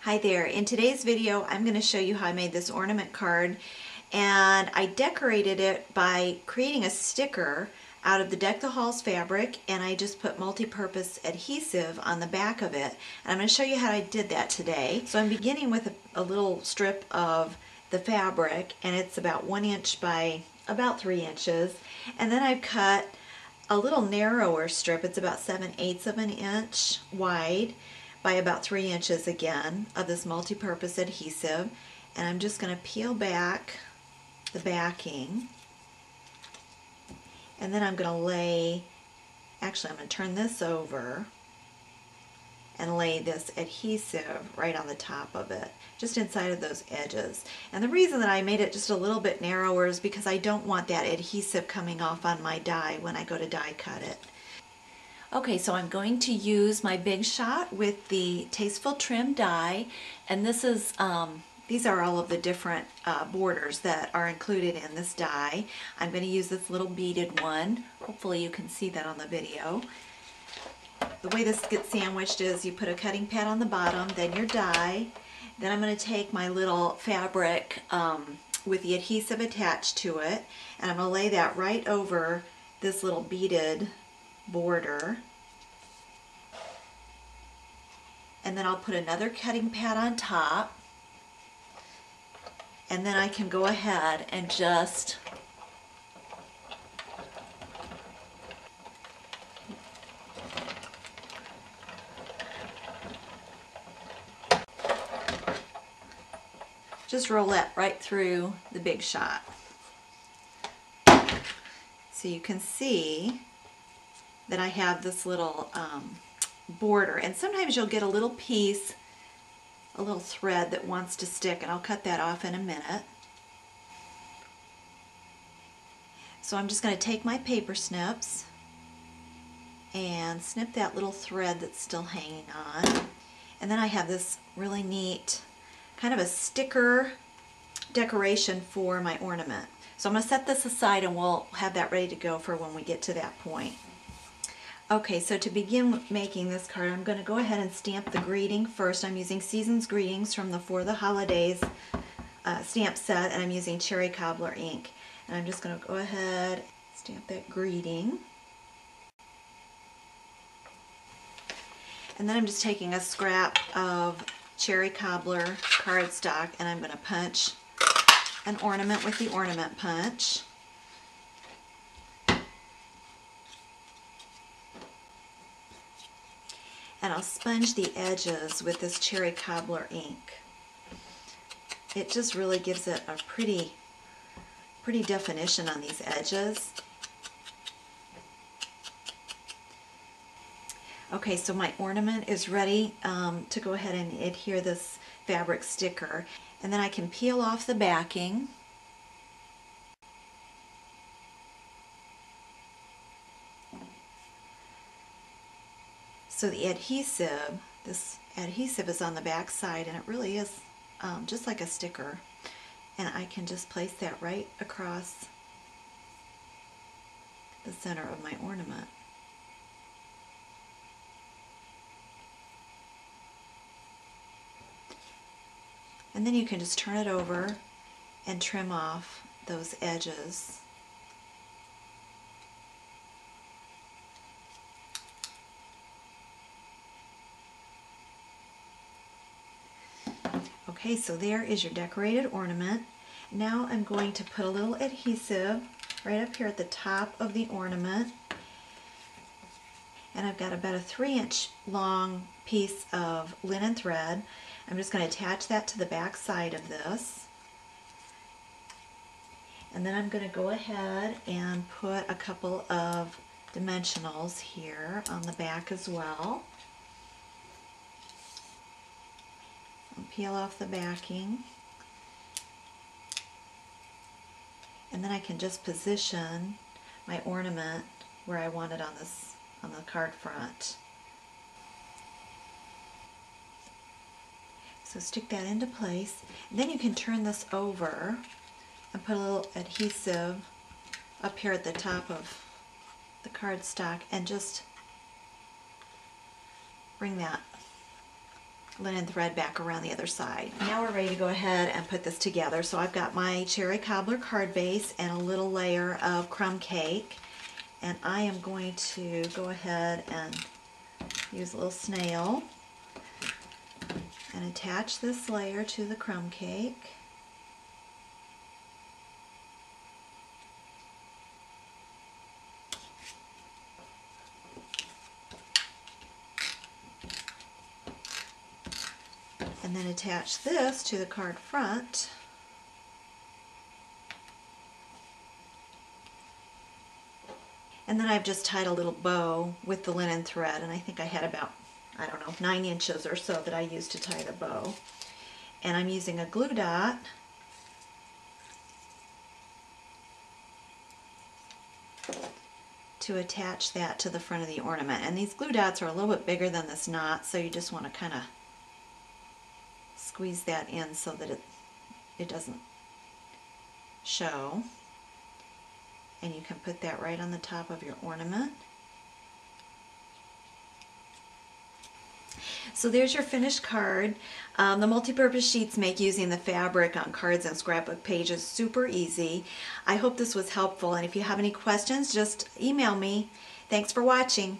Hi there. In today's video I'm going to show you how I made this ornament card, and I decorated it by creating a sticker out of the Deck the Halls fabric, and I just put multi-purpose adhesive on the back of it. And I'm going to show you how I did that today. So I'm beginning with a little strip of the fabric, and it's about 1 inch by about 3 inches, and then I've cut a little narrower strip. It's about 7/8 of an inch wide by about 3 inches again of this multi-purpose adhesive, and I'm just going to peel back the backing, and then I'm going to lay, actually I'm going to turn this over and lay this adhesive right on the top of it, just inside of those edges. And the reason that I made it just a little bit narrower is because I don't want that adhesive coming off on my die when I go to die cut it. Okay, so I'm going to use my Big Shot with the Tasteful Trim die, and this is these are all of the different borders that are included in this die. I'm going to use this little beaded one. Hopefully you can see that on the video. The way this gets sandwiched is you put a cutting pad on the bottom, then your die. Then I'm going to take my little fabric with the adhesive attached to it, and I'm going to lay that right over this little beaded border. And then I'll put another cutting pad on top, and then I can go ahead and just roll that right through the Big Shot. So you can see that I have this little border, and sometimes you'll get a little piece, a little thread that wants to stick, and I'll cut that off in a minute. So I'm just going to take my paper snips and snip that little thread that's still hanging on, and then I have this really neat kind of a sticker decoration for my ornament. So I'm going to set this aside and we'll have that ready to go for when we get to that point. Okay, so to begin making this card, I'm going to go ahead and stamp the greeting first. I'm using Season's Greetings from the For the Holidays stamp set, and I'm using Cherry Cobbler ink. And I'm just going to go ahead and stamp that greeting. And then I'm just taking a scrap of Cherry Cobbler cardstock, and I'm going to punch an ornament with the ornament punch. And I'll sponge the edges with this Cherry Cobbler ink. It just really gives it a pretty definition on these edges. Okay, so my ornament is ready to go ahead and adhere this fabric sticker, and then I can peel off the backing. So the adhesive, this adhesive is on the back side, and it really is just like a sticker, and I can just place that right across the center of my ornament. And then you can just turn it over and trim off those edges. Okay, so there is your decorated ornament. Now I'm going to put a little adhesive right up here at the top of the ornament. And I've got about a 3-inch long piece of linen thread. I'm just going to attach that to the back side of this. And then I'm going to go ahead and put a couple of dimensionals here on the back as well. I'll peel off the backing. And then I can just position my ornament where I want it on the card front. So stick that into place. And then you can turn this over and put a little adhesive up here at the top of the cardstock and just bring that linen thread back around the other side. Now we're ready to go ahead and put this together. So I've got my cherry cobbler card base and a little layer of crumb cake, and I am going to go ahead and use a little snail and attach this layer to the crumb cake. And then attach this to the card front. And then I've just tied a little bow with the linen thread, and I think I had about, I don't know, 9 inches or so that I used to tie the bow. And I'm using a glue dot to attach that to the front of the ornament. And these glue dots are a little bit bigger than this knot, so you just want to kind of squeeze that in so that it doesn't show. And you can put that right on the top of your ornament. So there's your finished card. The multi-purpose sheets make using the fabric on cards and scrapbook pages super easy. I hope this was helpful, and if you have any questions, just email me. Thanks for watching.